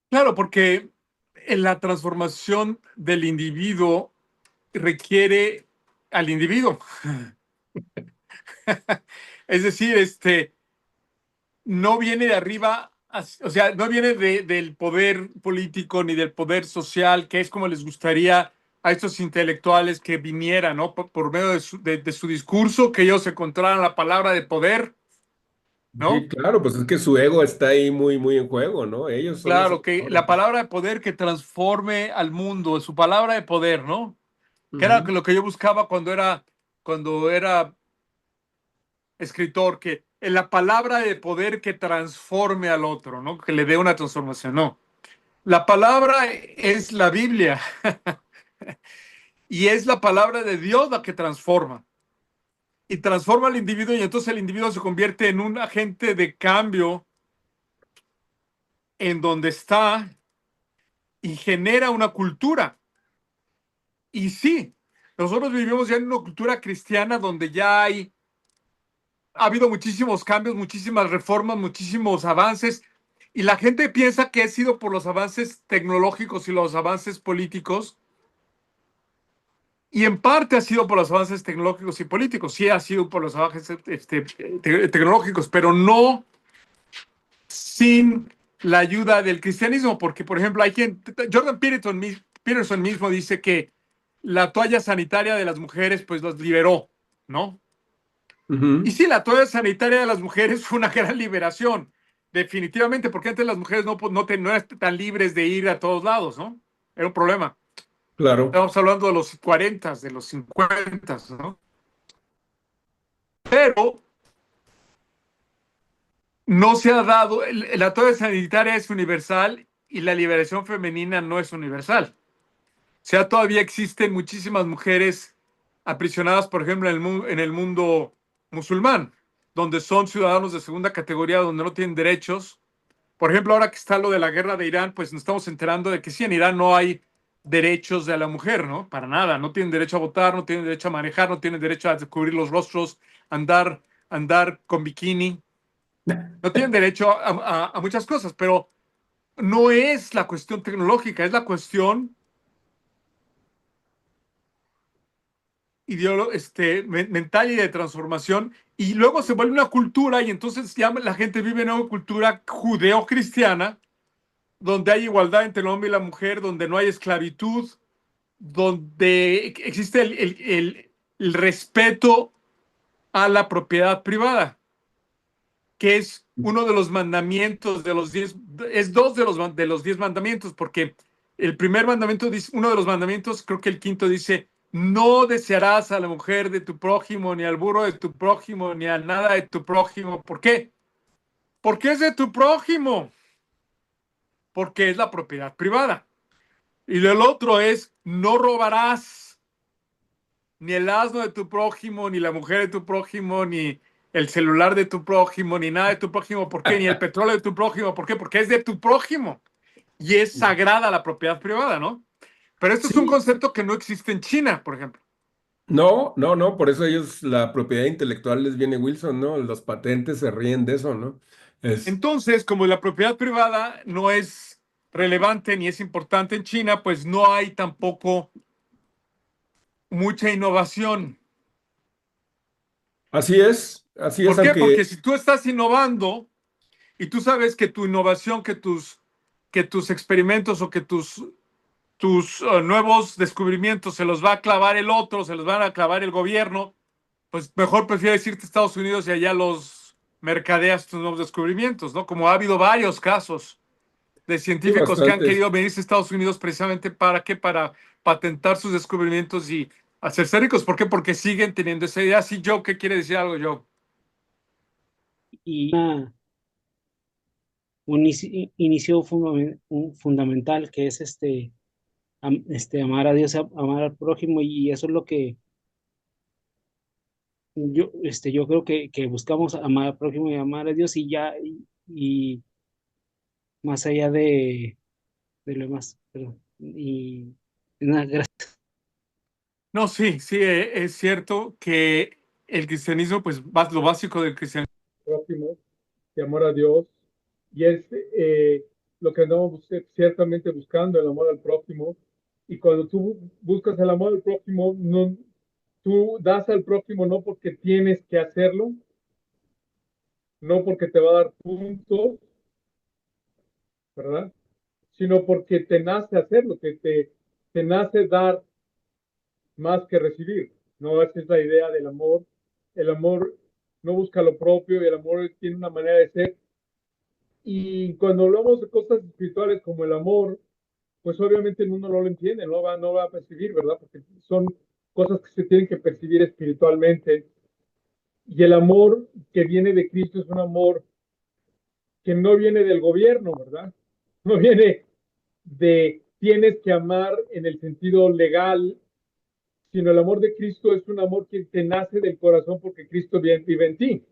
Claro, porque en la transformación del individuo requiere al individuo. Es decir, no viene de arriba, o sea, no viene del poder político ni del poder social, que es como les gustaría a estos intelectuales que vinieran, ¿no? Por medio de su discurso, que ellos encontraran la palabra de poder, Sí, ¿no? claro, pues es que su ego está ahí muy, muy en juego, ¿no? Ellos son los Claro, que la autónomos. palabra de poder que transforme al mundo, su palabra de poder, ¿no? Que era Ujú. lo que yo buscaba cuando era escritor, que en la palabra de poder que transforme al otro, ¿no? Que le dé una transformación, no. La palabra es la Biblia y es la palabra de Dios la que transforma y transforma al individuo y entonces el individuo se convierte en un agente de cambio en donde está y genera una cultura. Y sí, nosotros vivimos ya en una cultura cristiana donde ya ha habido muchísimos cambios, muchísimas reformas, muchísimos avances y la gente piensa que ha sido por los avances tecnológicos y los avances políticos. Y en parte ha sido por los avances tecnológicos y políticos, sí ha sido por los avances tecnológicos, pero no sin la ayuda del cristianismo, porque, por ejemplo, hay quien, Jordan Peterson mismo dice que la toalla sanitaria de las mujeres, pues los liberó, ¿no? Y Ujú. sí, la toalla sanitaria de las mujeres fue una gran liberación, definitivamente, porque antes las mujeres no eran tan libres de ir a todos lados, ¿no? Era un problema. Claro. Estamos hablando de los 40, de los 50, ¿no? Pero no se ha dado, la toalla sanitaria es universal y la liberación femenina no es universal. O sea, todavía existen muchísimas mujeres aprisionadas, por ejemplo, en el mundo musulmán, donde son ciudadanos de segunda categoría, donde no tienen derechos. Por ejemplo, ahora que está lo de la guerra de Irán, pues nos estamos enterando de que sí, en Irán no hay derechos de la mujer, ¿no? Para nada. No tienen derecho a votar, no tienen derecho a manejar, no tienen derecho a descubrir los rostros, andar, andar con bikini. No tienen derecho a muchas cosas, pero no es la cuestión tecnológica, es la cuestión mental y de transformación. Y luego se vuelve una cultura y entonces ya la gente vive en una cultura judeo-cristiana, donde hay igualdad entre el hombre y la mujer, donde no hay esclavitud, donde existe el respeto a la propiedad privada, que es uno de los mandamientos de los 10, es dos de los 10 mandamientos, porque el primer mandamiento dice, uno de los mandamientos, creo que el quinto dice, no desearás a la mujer de tu prójimo, ni al burro de tu prójimo, ni a nada de tu prójimo. ¿Por qué? Porque es de tu prójimo, porque es la propiedad privada. Y el otro es, no robarás ni el asno de tu prójimo, ni la mujer de tu prójimo, ni el celular de tu prójimo, ni nada de tu prójimo. ¿Por qué? Ni el petróleo de tu prójimo. ¿Por qué? Porque es de tu prójimo. Y es sagrada la propiedad privada, ¿no? Pero esto es un Sí, concepto que no existe en China, por ejemplo. no, no, no, por eso ellos, la propiedad intelectual les viene Wilson, ¿no? Los patentes se ríen de eso, ¿no? Es Entonces, como la propiedad privada no es relevante ni es importante en China, pues no hay tampoco mucha innovación. así es, ¿Por qué? aunque Porque si tú estás innovando y tú sabes que tu innovación, que tus experimentos o que tus nuevos descubrimientos se los va a clavar el otro, se los van a clavar el gobierno, pues mejor prefieres irte a Estados Unidos y allá los mercadeas tus nuevos descubrimientos, ¿no? Como ha habido varios casos de sí, científicos que han bastantes. querido venirse a Estados Unidos precisamente para qué, para patentar sus descubrimientos y hacerse ricos. ¿Por qué? Porque siguen teniendo esa idea. Sí, Joe, ¿qué quiere decir algo, Joe? Y un inicio fundamental que es amar a Dios, amar al prójimo, y eso es lo que yo creo que buscamos, amar al prójimo y amar a Dios, y ya, y más allá de lo demás, perdón. Y nada, gracias. No, sí, sí, es cierto que el cristianismo, pues lo básico del cristianismo próximo, de amor a Dios, y es lo que andamos ciertamente buscando, el amor al prójimo. Y cuando tú buscas el amor al prójimo, no, tú das al prójimo no porque tienes que hacerlo, no porque te va a dar puntos, ¿verdad? Sino porque te nace hacerlo, te nace dar más que recibir. No, esa es la idea del amor. El amor no busca lo propio y el amor tiene una manera de ser. Y cuando hablamos de cosas espirituales como el amor, pues obviamente el mundo no lo entiende, no va a percibir, ¿verdad? Porque son cosas que se tienen que percibir espiritualmente. Y el amor que viene de Cristo es un amor que no viene del gobierno, ¿verdad? No viene de tienes que amar en el sentido legal, sino el amor de Cristo es un amor que te nace del corazón porque Cristo vive en ti.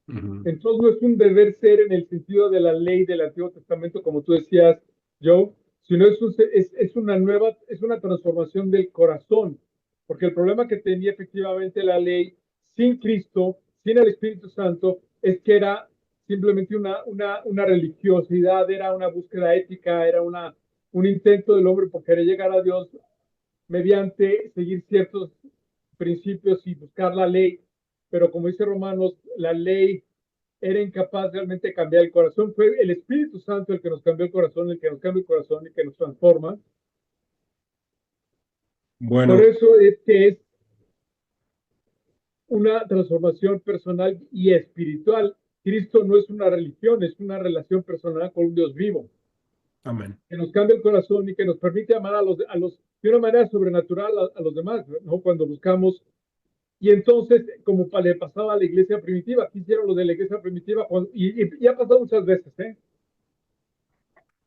Ujú. Entonces no es un deber ser en el sentido de la ley del Antiguo Testamento, como tú decías, Joe, sino es una transformación del corazón, porque el problema que tenía efectivamente la ley sin Cristo, sin el Espíritu Santo, es que era simplemente una religiosidad, era una búsqueda ética, era un intento del hombre por querer llegar a Dios mediante seguir ciertos principios y buscar la ley, pero como dice Romanos, la ley era incapaz realmente de cambiar el corazón. Fue el Espíritu Santo el que nos cambió el corazón, el que nos cambia el corazón, el que nos transforma. Por Bueno, eso es que es una transformación personal y espiritual. Cristo no es una religión, es una relación personal con un Dios vivo, amén. que nos cambia el corazón y que nos permite amar de una manera sobrenatural a los demás, ¿no? Cuando buscamos. Y entonces, como le pasaba a la iglesia primitiva, ¿qué hicieron los de la iglesia primitiva? Y ha pasado muchas veces, ¿eh?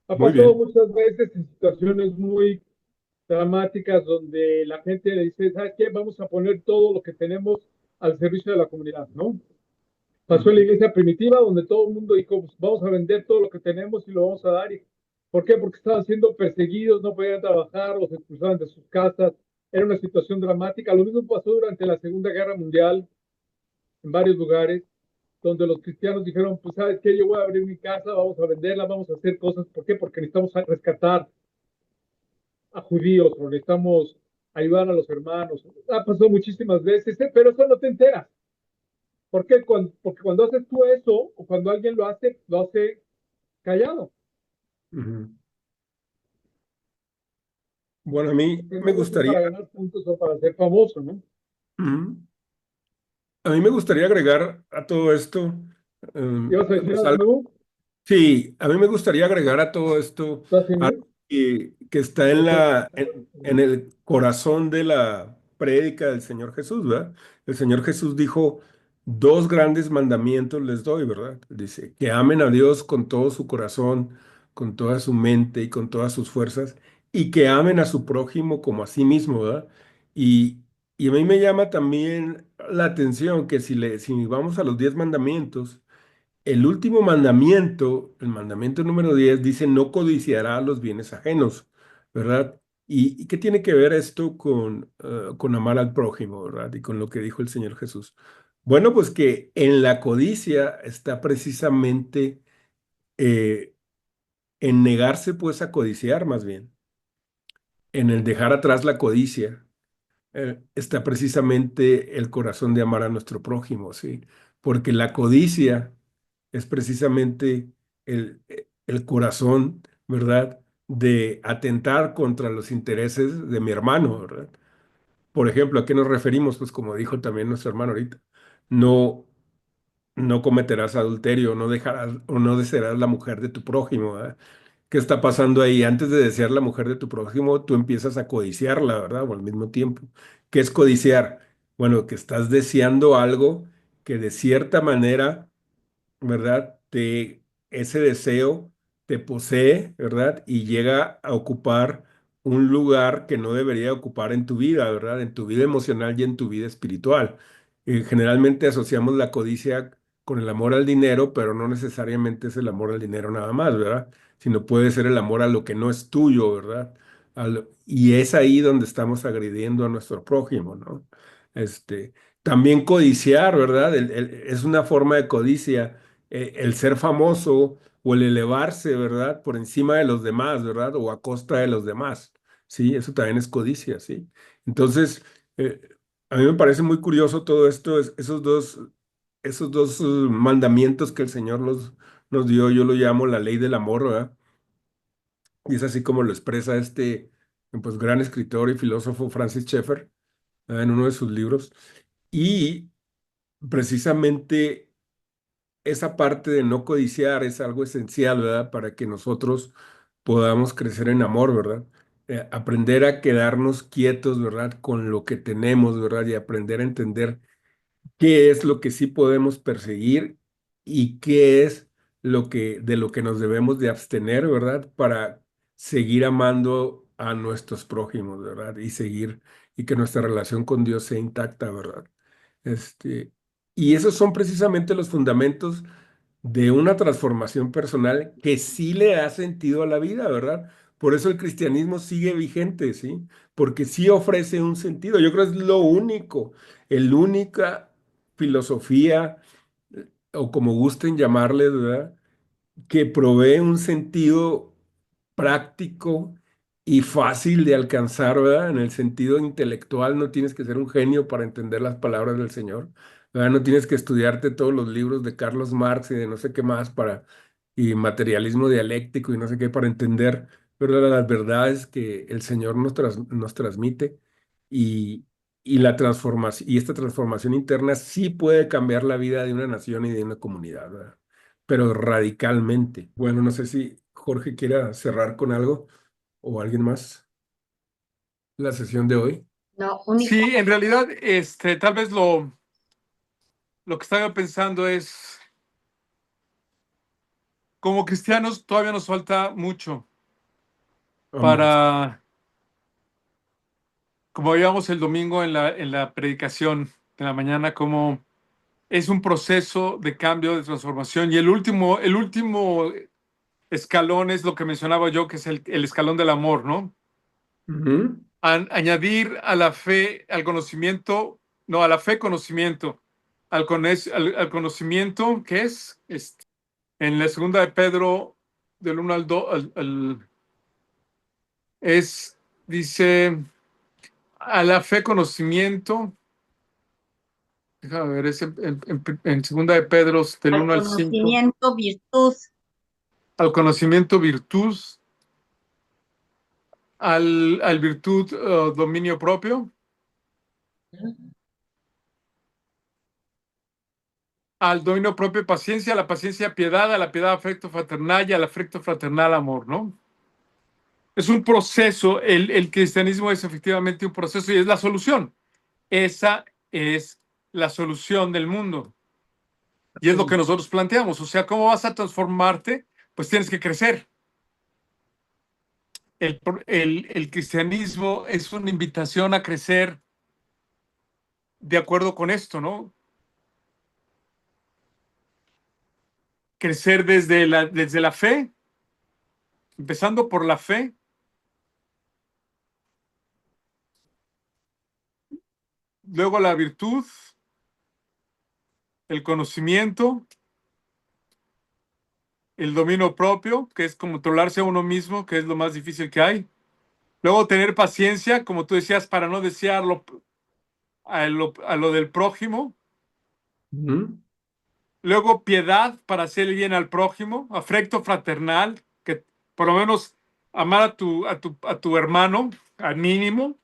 Ha Muy pasado bien. muchas veces en situaciones muy dramáticas donde la gente le dice, ¿sabes qué? Vamos a poner todo lo que tenemos al servicio de la comunidad, ¿no? Pasó en la Ujú. iglesia primitiva donde todo el mundo dijo, pues, vamos a vender todo lo que tenemos y lo vamos a dar. ¿Por qué? Porque estaban siendo perseguidos, no podían trabajar, los expulsaban de sus casas. Era una situación dramática. Lo mismo pasó durante la Segunda Guerra Mundial en varios lugares donde los cristianos dijeron, pues sabes qué, yo voy a abrir mi casa, vamos a venderla, vamos a hacer cosas. ¿Por qué? Porque necesitamos rescatar a judíos o necesitamos ayudar a los hermanos. Ha pasado muchísimas veces, pero eso no te enteras. ¿Por qué? Porque cuando haces tú eso o cuando alguien lo hace callado. Ujú. Bueno, a mí Porque me no lo hacen gustaría, para ganar puntos o para ser famoso, ¿no? ujú, a mí me gustaría agregar a todo esto, ¿Ibas a decir pues algo algo. nuevo? Sí, a mí me gustaría agregar a todo esto ¿Estás en algo mute? que está en Ok. en el corazón de la prédica del Señor Jesús, ¿verdad? El Señor Jesús dijo, dos grandes mandamientos les doy, ¿verdad? Dice, que amen a Dios con todo su corazón, con toda su mente y con todas sus fuerzas, y que amen a su prójimo como a sí mismo, ¿verdad? Y, y a mí me llama también la atención que si vamos a los 10 mandamientos, el último mandamiento, el mandamiento número 10 dice, no codiciará los bienes ajenos, ¿verdad? ¿Y qué tiene que ver esto con amar al prójimo, ¿verdad? Y con lo que dijo el Señor Jesús. Bueno, pues que en la codicia está precisamente eh, en negarse pues a codiciar más bien, en el dejar atrás la codicia, está precisamente el corazón de amar a nuestro prójimo, ¿sí? Porque la codicia es precisamente el corazón, ¿verdad? De atentar contra los intereses de mi hermano, ¿verdad? Por ejemplo, ¿a qué nos referimos? Pues como dijo también nuestro hermano ahorita, no, no cometerás adulterio, no dejarás o no desearás la mujer de tu prójimo, ¿verdad? ¿Qué está pasando ahí? Antes de desear la mujer de tu prójimo, tú empiezas a codiciarla, ¿verdad? O al mismo tiempo. ¿Qué es codiciar? Bueno, que estás deseando algo que de cierta manera, ¿verdad? Ese deseo te posee, ¿verdad? Y llega a ocupar un lugar que no debería ocupar en tu vida, ¿verdad? En tu vida emocional y en tu vida espiritual. Generalmente asociamos la codicia con el amor al dinero, pero no necesariamente es el amor al dinero nada más, ¿verdad? Sino puede ser el amor a lo que no es tuyo, ¿verdad? Y es ahí donde estamos agrediendo a nuestro prójimo, ¿no? También codiciar, ¿verdad? Es una forma de codicia el ser famoso o el elevarse, ¿verdad? Por encima de los demás, ¿verdad? O a costa de los demás, ¿sí? Eso también es codicia, ¿sí? Entonces, eh, a mí me parece muy curioso todo esto, esos dos mandamientos que el Señor nos dio, yo lo llamo la ley del amor, ¿verdad? Y es así como lo expresa pues, gran escritor y filósofo Francis Schaeffer, ¿verdad? En uno de sus libros. Y precisamente esa parte de no codiciar es algo esencial, ¿verdad? Para que nosotros podamos crecer en amor, ¿verdad? Aprender a quedarnos quietos, ¿verdad? Con lo que tenemos, ¿verdad? Y aprender a entender qué es lo que sí podemos perseguir y qué es de lo que nos debemos de abstener, ¿verdad? Para seguir amando a nuestros prójimos, ¿verdad? Y que nuestra relación con Dios sea intacta, ¿verdad? Este, y esos son precisamente los fundamentos de una transformación personal que sí le da sentido a la vida, ¿verdad? Por eso el cristianismo sigue vigente, ¿sí? Porque sí ofrece un sentido. Yo creo que es lo único, el única filosofía, o como gusten llamarle, ¿verdad? Que provee un sentido práctico y fácil de alcanzar, ¿verdad? En el sentido intelectual, no tienes que ser un genio para entender las palabras del Señor, ¿verdad? No tienes que estudiarte todos los libros de Carlos Marx y de no sé qué más y materialismo dialéctico y no sé qué para entender, ¿verdad? Las verdades que el Señor nos transmite y, y esta transformación interna sí puede cambiar la vida de una nación y de una comunidad, ¿verdad? Pero radicalmente. Bueno, no sé si Jorge quiera cerrar con algo o alguien más la sesión de hoy. No, Sí, en realidad, tal vez lo que estaba pensando es, como cristianos todavía nos falta mucho Vamos. para, como veíamos el domingo en la predicación de la mañana, como es un proceso de cambio, de transformación, y el último escalón es lo que mencionaba yo, que es el escalón del amor, ¿no? Ujú. Añadir a la fe, al conocimiento, no, a la fe conocimiento, al conocimiento, ¿qué es? En la segunda de Pedro, del 1 al 2, es, dice, a la fe conocimiento, déjame ver, es en segunda de Pedro, del al 1 al 5, conocimiento, virtud, al conocimiento, virtud, al virtud, dominio propio, al dominio propio, paciencia, a la paciencia, piedad, a la piedad, afecto fraternal y al afecto fraternal, amor, ¿no? Es un proceso, el cristianismo es efectivamente un proceso y es la solución. Esa es la solución del mundo. Y es lo que nosotros planteamos. O sea, ¿cómo vas a transformarte? Pues tienes que crecer. el cristianismo es una invitación a crecer de acuerdo con esto, ¿no? Crecer desde la fe, empezando por la fe, luego la virtud, el conocimiento, el dominio propio, que es controlarse a uno mismo, que es lo más difícil que hay. Luego tener paciencia, como tú decías, para no desearlo a lo del prójimo. Ujú. Luego piedad para hacer bien al prójimo, afecto fraternal, que por lo menos amar a tu hermano al mínimo,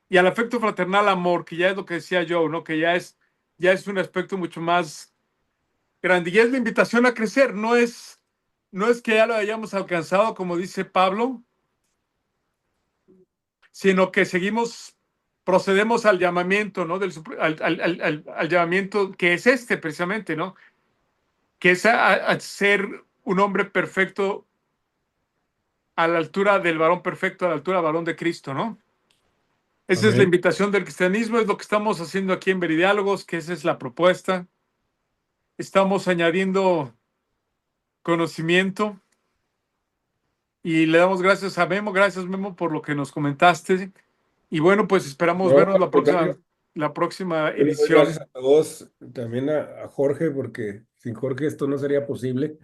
y al afecto fraternal amor, que ya es lo que decía yo, ¿no? Que ya es un aspecto mucho más grande. Y es la invitación a crecer, no es que ya lo hayamos alcanzado, como dice Pablo, sino que procedemos al llamamiento, ¿no? Al llamamiento que es este precisamente, ¿no? Que es a ser un hombre perfecto a la altura del varón perfecto, a la altura del varón de Cristo, ¿no? Esa es la Amén. invitación del cristianismo, es lo que estamos haciendo aquí en Veridiálogos, que esa es la propuesta. Estamos añadiendo conocimiento y le damos gracias a Memo, gracias Memo por lo que nos comentaste. Y bueno, pues esperamos No, vernos al contrario, la próxima yo le doy edición. gracias a todos, también a Jorge, porque sin Jorge esto no sería posible.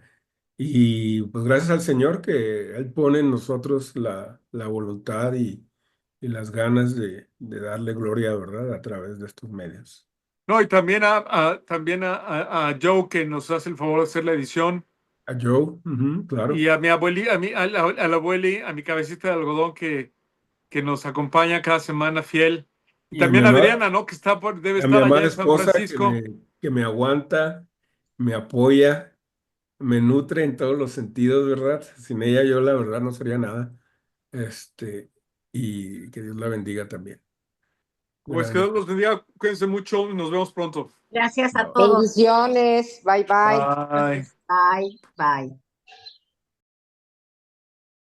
Y pues gracias al Señor que Él pone en nosotros la voluntad y las ganas de darle gloria, ¿verdad? A través de estos medios. No, y también a Joe que nos hace el favor de hacer la edición. A Joe, ujú, Y claro. a mi abueli, a la abueli, a mi cabecita de algodón que nos acompaña cada semana fiel. Y Y a mi también a amada, Adriana, ¿no? Debe a mi estar allá amada en San esposa Francisco. que me aguanta, me apoya, me nutre en todos los sentidos, ¿verdad? Sin ella yo la verdad no sería nada. Y que Dios la bendiga también. Pues que Dios los Gracias. bendiga, cuídense mucho y nos vemos pronto. Gracias a Bye. todos. Bendiciones. Bye bye. Bye. Bye, bye.